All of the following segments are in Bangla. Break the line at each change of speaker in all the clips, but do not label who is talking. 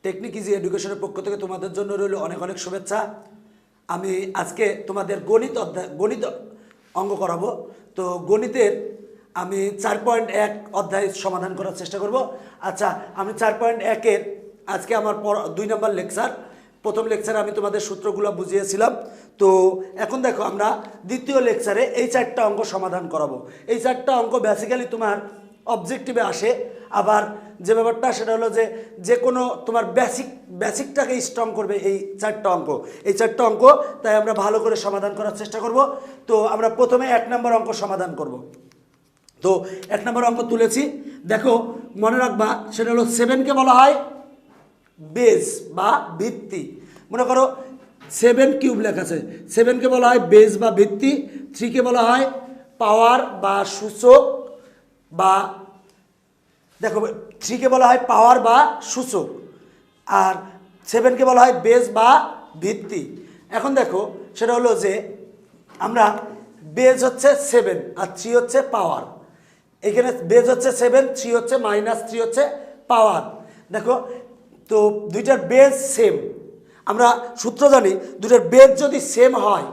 টেকনিক ইজি এডুকেশনের পক্ষ থেকে তোমাদের জন্য রইল অনেক অনেক শুভেচ্ছা। আমি আজকে তোমাদের গণিত অঙ্ক করাবো। তো গণিতের আমি 4.1 অধ্যায় সমাধান করার চেষ্টা করব। আচ্ছা, আমি 4.1-এর আজকে আমার 2 নম্বর লেকচার। প্রথম লেকচারে আমি তোমাদের সূত্রগুলো বুঝিয়েছিলাম। তো এখন দেখো আমরা দ্বিতীয় লেকচারে এই 4টা অঙ্ক সমাধান করাবো। এই 4টা অঙ্ক বেসিক্যালি তোমার অবজেক্টিভে আসে। আবার যে ব্যাপারটা সেটা হলো যে কোনো তোমার বেসিকটাকে স্ট্রং করবে এই 4টা অঙ্ক। এই 4টা অঙ্ক তাই আমরা ভালো করে সমাধান করার চেষ্টা করব। তো আমরা প্রথমে 1 নম্বর অঙ্ক সমাধান করব। তো 1 নম্বর অঙ্ক তুলেছি, দেখো মনে রাখবা সেটা হলো 7কে বলা হয় বেস বা ভিত্তি। মনে করো 7 কিউব লেখা আছে, 7কে বলা হয় বেস বা ভিত্তি, 3কে বলা হয় পাওয়ার বা সূচক, বা দেখো 3কে বলা হয় পাওয়ার বা সূচক, আর 7কে বলা হয় বেস বা ভিত্তি। এখন দেখো সেটা হলো যে আমরা বেস হচ্ছে 7 আর 3 হচ্ছে পাওয়ার। এখানে বেস হচ্ছে 7, 3 হচ্ছে -3 হচ্ছে পাওয়ার। দেখো তো দুইটার বেস সেম। আমরা সূত্র জানি দুইটার বেস যদি সেম হয়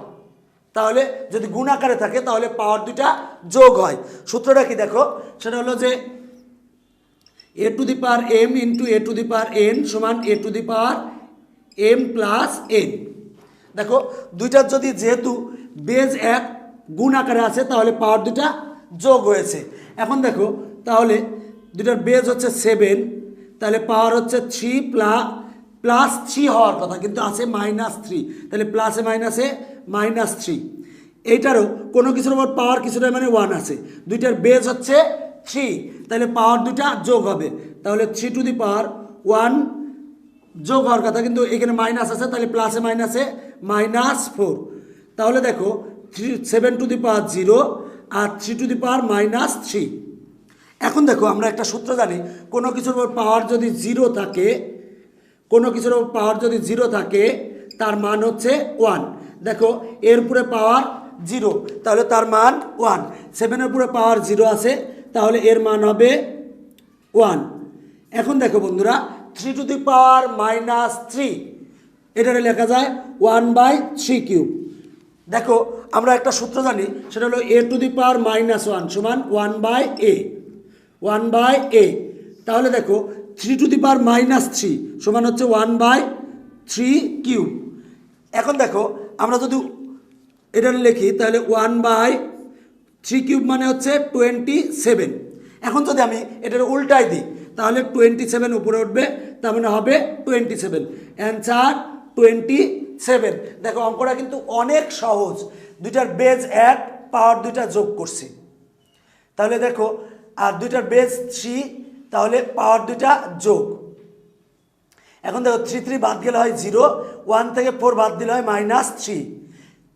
তাহলে যদি গুণ আকারে থাকে তাহলে পাওয়ার দুইটা যোগ হয়। সূত্রটা কি দেখো, সেটা হলো যে a to the power m into a to the power n সমান a to the power m plus n। দেখো দুইটার যদি যেহেতু বেস এক গুণ আকারে আছে তাহলে পাওয়ার দুটা যোগ হয়েছে। এখন দেখো তাহলে দুটার বেস হচ্ছে 7, তাহলে পাওয়ার হচ্ছে 3 প্লাস 3 হওয়ার কথা, কিন্তু আছে -3, তাহলে প্লাসে মাইনাসে -3। এইটারও কোনো কিছুর উপর পাওয়ার কিছুটা মানে 1 আছে, দুইটার বেস হচ্ছে 3, তাহলে পাওয়ার দুটা যোগ হবে, তাহলে 3 টু দি পাওয়ার 1 যোগ হওয়ার কথা, কিন্তু এখানে মাইনাস আছে, তাহলে প্লাসে মাইনাসে -4। তাহলে দেখো 7 to the power 0 R 3 to the পাওয়ার -3। এখন দেখো আমরা একটা সূত্র জানি, কোনো কিছুর উপর পাওয়ার যদি 0 থাকে, কোনো কিছুর উপর পাওয়ার যদি 0 থাকে তার মান হচ্ছে 1। দেখো এর উপরে পাওয়ার 0 তাহলে তার মান 1, 7-এর উপরে পাওয়ার 0 আছে তাহলে এর মান হবে 1। এখন দেখো বন্ধুরা 3 টু দি পাওয়ার -3 এটারে লেখা যায় 1/3 কিউব। দেখো আমরা একটা সূত্র জানি, সেটা হলো a টু দি পাওয়ার -1 সমান 1/a। তাহলে দেখো 3 টু দি পাওয়ার -3 সমান হচ্ছে 1/3 কিউব। এখন দেখো আমরা যদি এটা লিখি তাহলে 1/3 কিউব মানে হচ্ছে 27। এখন যদি আমি এটার উল্টাই দিই তাহলে 27 উপরে উঠবে, তার মানে হবে 27, অ্যান্সার 27। দেখো অঙ্কটা কিন্তু অনেক সহজ, দুইটার বেস এক, পাওয়ার দুইটা যোগ করছি, তাহলে দেখো আর দুইটার বেস 3, তাহলে পাওয়ার দুইটা যোগ। এখন দেখো 3 3 বাদ গেলে হয় 0, 1 থেকে 4 বাদ দিলে হয় -3।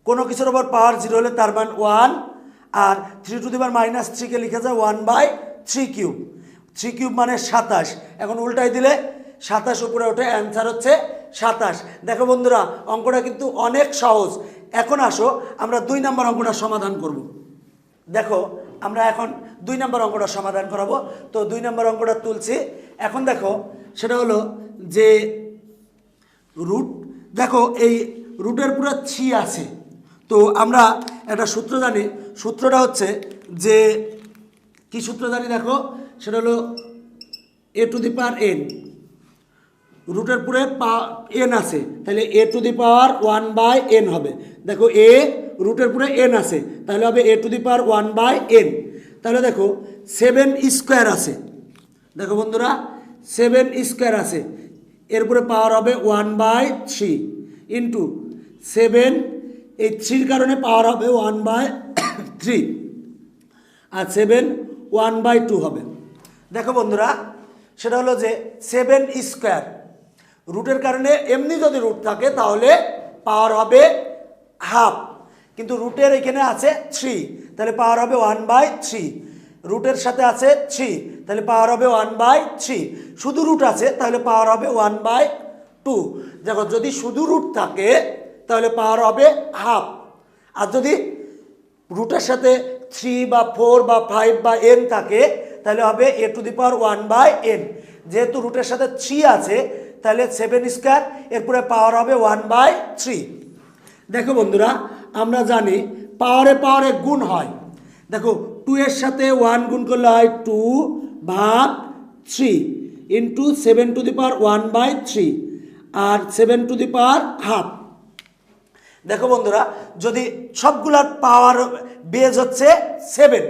কোনো কিছুর ওপর পাওয়ার 0 হলে তার মান 1, আর 3 টু দি পাওয়ার -3কে লিখা যায় 1/3 কিউব। 3 কিউব মানে 27, এখন উল্টাই দিলে 27 উপরে ওঠে, অ্যান্সার হচ্ছে 27। দেখো বন্ধুরা অঙ্কটা কিন্তু অনেক সহজ। এখন আসো আমরা 2 নম্বর অঙ্কটা সমাধান করব। দেখো আমরা এখন 2 নম্বর অঙ্কটা সমাধান করাবো। তো 2 নম্বর অঙ্কটা তুলছি। এখন দেখো সেটা হলো যে রুট, দেখো এই রুটের পুরো 3 আছে। তো আমরা একটা সূত্র জানি, সূত্রটা হচ্ছে যে কি সূত্র জানি দেখো, সেটা হলো a to the power n, রুটের পুরে n আছে, তাহলে a to the power 1/n হবে। দেখো a রুটের পুরে n আছে তাহলে হবে a to the power 1/n। তাহলে দেখো 7 স্কোয়ার আছে, দেখো বন্ধুরা 7 স্কোয়ার আছে, এরপরে পাওয়ার হবে 1/3 ইন্টু 7, এই 3-র কারণে পাওয়ার হবে 1/3, আর 7 1/2 হবে। দেখো বন্ধুরা সেটা হলো যে 7 স্কোয়ার, রুটের কারণে এমনি যদি রুট থাকে তাহলে পাওয়ার হবে হাফ, কিন্তু রুটের এখানে আছে 3, তাহলে পাওয়ার হবে 1/3। রুটের সাথে আছে 3, তাহলে পাওয়ার হবে 1/3। শুধু রুট আছে তাহলে পাওয়ার হবে 1/2। দেখো যদি শুধু রুট থাকে তাহলে পাওয়ার হবে হাফ, আর যদি রুটের সাথে 3 বা 4 বা 5 বা n থাকে তাহলে হবে a to the power 1/n। যেহেতু রুটের সাথে 3 আছে তাহলে 7² এরপরে পাওয়ার হবে 1/3। দেখো বন্ধুরা, আমরা জানি পাওয়ারে পাওয়ারে গুণ হয়। দেখো 2 এর সাথে 1 গুণ করলে হয় 2/3 ইন্টু 7⁻1/3 আর 7½ দেখো বন্ধুরা, যদি সবগুলার পাওয়ার বেজ হচ্ছে 7,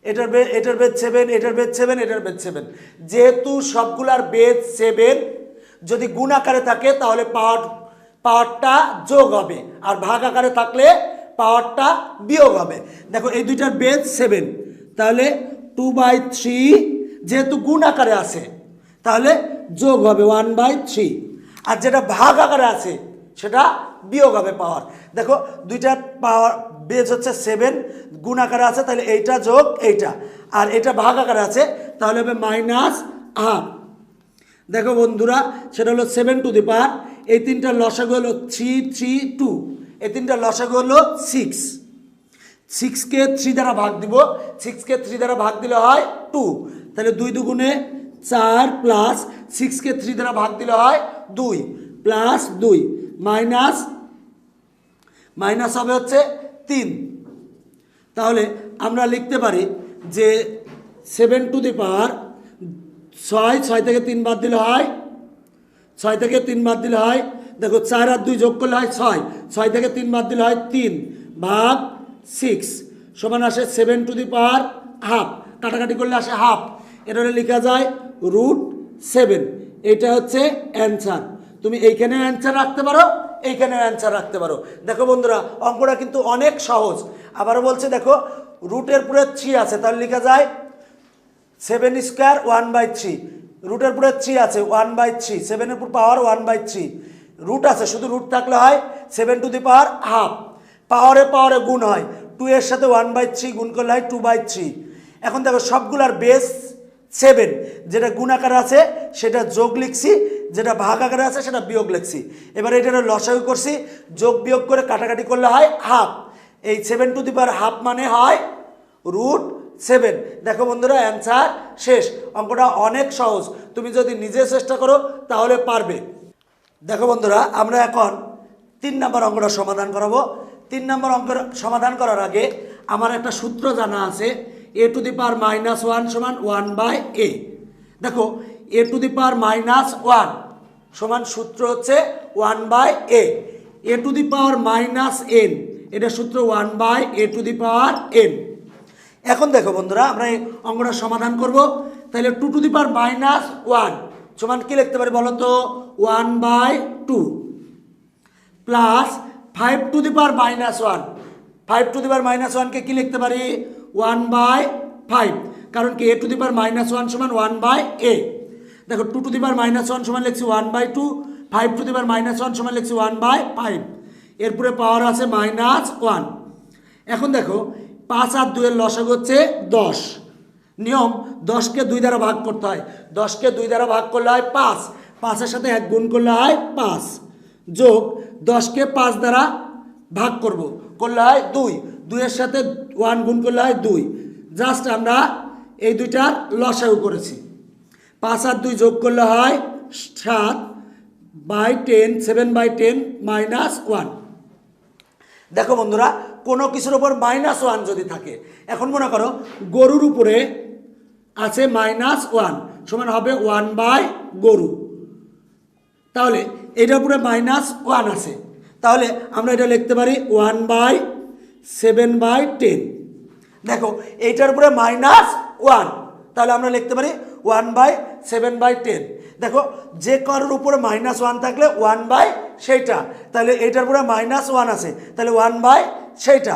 এটার বেজ 7, এটার বেজ 7, এটার বেজ 7, যেহেতু সবগুলার বেজ 7 যদি গুণ আকারে থাকে তাহলে পাওয়ারটা যোগ হবে, আর ভাগ আকারে থাকলে পাওয়ারটা বিয়োগ হবে। দেখো এই দুইটার বেজ 7, তাহলে 2/3 যেহেতু গুণ আকারে আছে তাহলে যোগ হবে 1/3, আর যেটা ভাগ আকারে আছে সেটা বিয়োগ হবে পাওয়ার। দেখো দুইটার পাওয়ার বেজ হচ্ছে 7, গুণ আকারে আছে তাহলে এইটা যোগ এইটা, আর এটা ভাগ আকারে আছে তাহলে হবে -1/2। দেখো বন্ধুরা, সেটা হলো 7⁻, এই তিনটার লসাগু হলো 3, 3, 2, এই তিনটার লসাগু হলো 6। 6কে 3 দ্বারা ভাগ দিব, 6কে 3 দ্বারা ভাগ দিলে হয় 2, তাহলে 2 দুগুণে 4 প্লাস 6কে 3 দ্বারা ভাগ দিলে হয় 2 প্লাস 2 মাইনাস হবে হচ্ছে 3। তাহলে আমরা লিখতে পারি যে 7⁻6, 6 থেকে 3 বাদ দিলে হয় 6 থেকে 3 বাদ দিলে হয়, দেখো 4 আর 2 যোগ করলে হয় 6, 6 থেকে 3 বাদ দিলে হয় 3/6 সমান আসে 7⁻½ কাটাকাটি করলে আসে হাফ, এটা লেখা যায় √7। এটা হচ্ছে অ্যান্সার। তুমি এইখানে অ্যান্সার রাখতে পারো, এইখানে অ্যান্সার রাখতে পারো। দেখো বন্ধুরা, অঙ্কটা কিন্তু অনেক সহজ। আবারও বলছে, দেখো রুটের পরে 3 আছে তাহলে লেখা যায় 7² 1/3, রুটের পরে 3 আছে 1/3, 7 এর উপর পাওয়ার 1/3, রুট আছে, শুধু রুট থাকলে হয় 7⁻½ পাওয়ারে পাওয়ারে গুণ হয়, 2 এর সাথে 1/3 গুণ করলে হয় 2/3। এখন দেখো সবগুলার বেস 7, যেটা গুণ আকারে আছে সেটা যোগ লিখছি, যেটা ভাগ আকারে আছে সেটা বিয়োগ লিখছি। এবার এটা লসাগু করছি, যোগ বিয়োগ করে কাটাকাটি করলে হয় হাফ, এই 7⁻½ মানে হয় √7। দেখো বন্ধুরা, অ্যান্সার শেষ। অঙ্কটা অনেক সহজ, তুমি যদি নিজে চেষ্টা করো তাহলে পারবে। দেখো বন্ধুরা, আমরা এখন 3 নম্বর অঙ্কটা সমাধান করাবো। 3 নম্বর অঙ্কের সমাধান করার আগে আমার একটা সূত্র জানা আছে, a⁻−1 সমান 1/a। দেখো a⁻−1 সমান সূত্র হচ্ছে 1/a, a⁻−n এটা সূত্র 1/a⁻n। এখন দেখো বন্ধুরা, আমরা এই অঙ্কটা সমাধান করব। তাহলে 2⁻−1 সমান কি লিখতে পারি বলো তো? 1/2 প্লাস 5⁻−1, 5⁻−1কে কি লিখতে পারি? 1/5, কারণ কি a⁻−1 সমান 1/a। দেখো 2⁻−1 সমান লিখছি 1/2, 5⁻−1 সমান লিখছি 1/5, এরপরে পাওয়ার আছে -1। এখন দেখো 5 আর 2 এর লসাগু হচ্ছে 10। নিয়ম 10কে 2 দ্বারা ভাগ করতে হয়, 10কে 2 দ্বারা ভাগ করলে হয় 5, 5-এর সাথে 1 গুণ করলে হয় 5, যোগ 10কে 5 দ্বারা ভাগ করলে হয় 2, 2 এর সাথে 1 গুণ করলে হয় 2। জাস্ট আমরা এই দুইটার লসাগু করেছি, 5 আর 2 যোগ করলে হয় 7/10, 7/10 -1। দেখো বন্ধুরা, কোনো কিছুর উপর -1 যদি থাকে, এখন মনে করো গরুর উপরে আছে -1 সমান হবে 1/গরু, তাহলে এটার উপরে -1 আছে, তাহলে আমরা এটা লিখতে পারি 1/7/10। দেখো এইটার উপরে -1, তাহলে আমরা লিখতে পারি 1/7/10। দেখো যে কারোর উপরে -1 থাকলে 1/ সেইটা, তাহলে এইটার উপরে -1 আছে তাহলে 1/ সেইটা।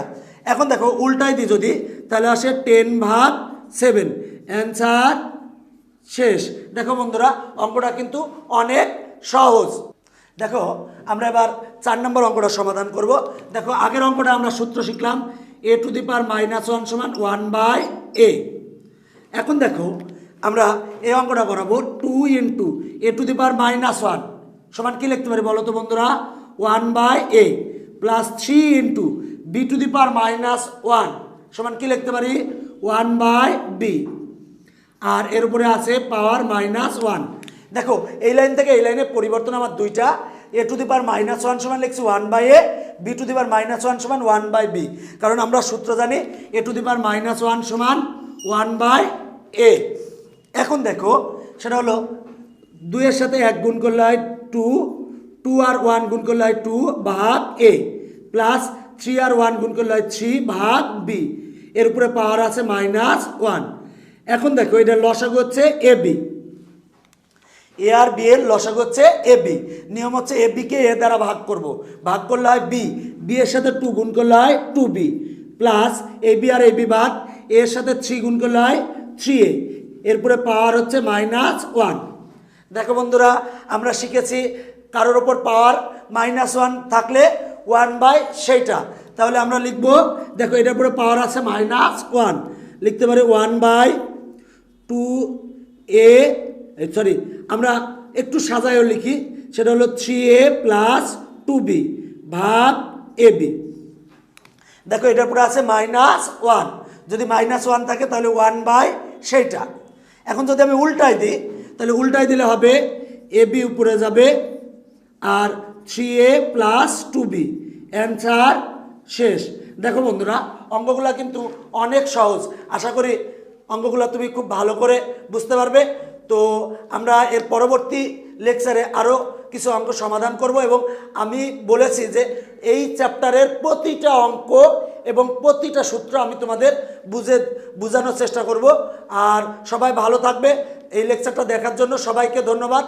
এখন দেখো উল্টাই দিই যদি, তাহলে আসে 10/7। অ্যান্সার শেষ। দেখো বন্ধুরা, অঙ্কটা কিন্তু অনেক সহজ। দেখো আমরা এবার 4 নম্বর অঙ্কটা সমাধান করব। দেখো আগের অঙ্কটা আমরা সূত্র শিখলাম, a⁻−1 সমান 1/a। এখন দেখো আমরা এই অঙ্কটা করাবো 2 × a⁻−1 সমান কি লিখতে পারি বলো তো বন্ধুরা? 1/a প্লাস 3 × b⁻−1 সমান কি লিখতে পারি? 1/b, আর এর উপরে আছে পাওয়ার -1। দেখো এই লাইন থেকে এই লাইনে পরিবর্তন আমার দুইটা, a টু দি পাওয়ার -1 সমান লিখছি 1/a, b টু দি পাওয়ার -1 সমান 1/b, কারণ আমরা সূত্র জানি a টু দি পাওয়ার -1 সমান 1/a। এখন দেখো সেটা হলো 2 এর সাথে 1 গুণ করলে হয় 2, 2 আর 1 গুণ করলে হয় 2 ভাগ a, প্লাস 3 আর 1 গুণ করলে হয় 3 ভাগ b, এর উপরে পাওয়ার আছে -1। এখন দেখো এটা লসাগু হচ্ছে ab, এ আর বি এর লসাগু হচ্ছে এ বি। নিয়ম হচ্ছে এ বিকে এ দ্বারা ভাগ করব, ভাগ করলে হয় বি, বি এর সাথে 2 গুণ করলে হয় 2b, plus A B R A B ভাগ এর সাথে 3 গুণ করলে হয় 3a, এরপরে পাওয়ার হচ্ছে -1। দেখো বন্ধুরা আমরা শিখেছি কারোর ওপর পাওয়ার -1 থাকলে 1/, সেইটা তাহলে আমরা লিখব, দেখো এটার উপরে পাওয়ার আছে -1, লিখতে পারি 1/2a, সরি আমরা একটু সাজায়ও লিখি, সেটা হলো 3a প্লাস 2b ভাগ ab। দেখো এটার উপরে আছে -1, যদি -1 থাকে তাহলে 1/, সেইটা। এখন যদি আমি উল্টাই দিই তাহলে উল্টাই দিলে হবে ab উপরে যাবে আর 3a প্লাস 2b, অ্যান্সার শেষ। দেখো বন্ধুরা অঙ্কগুলা কিন্তু অনেক সহজ, আশা করি অঙ্কগুলো তুমি খুব ভালো করে বুঝতে পারবে। তো আমরা এর পরবর্তী লেকচারে আরও কিছু অঙ্ক সমাধান করব, এবং আমি বলেছি যে এই চ্যাপ্টারের প্রতিটা অঙ্ক এবং প্রতিটা সূত্র আমি তোমাদের বোঝানোর চেষ্টা করব। আর সবাই ভালো থাকবে। এই লেকচারটা দেখার জন্য সবাইকে ধন্যবাদ।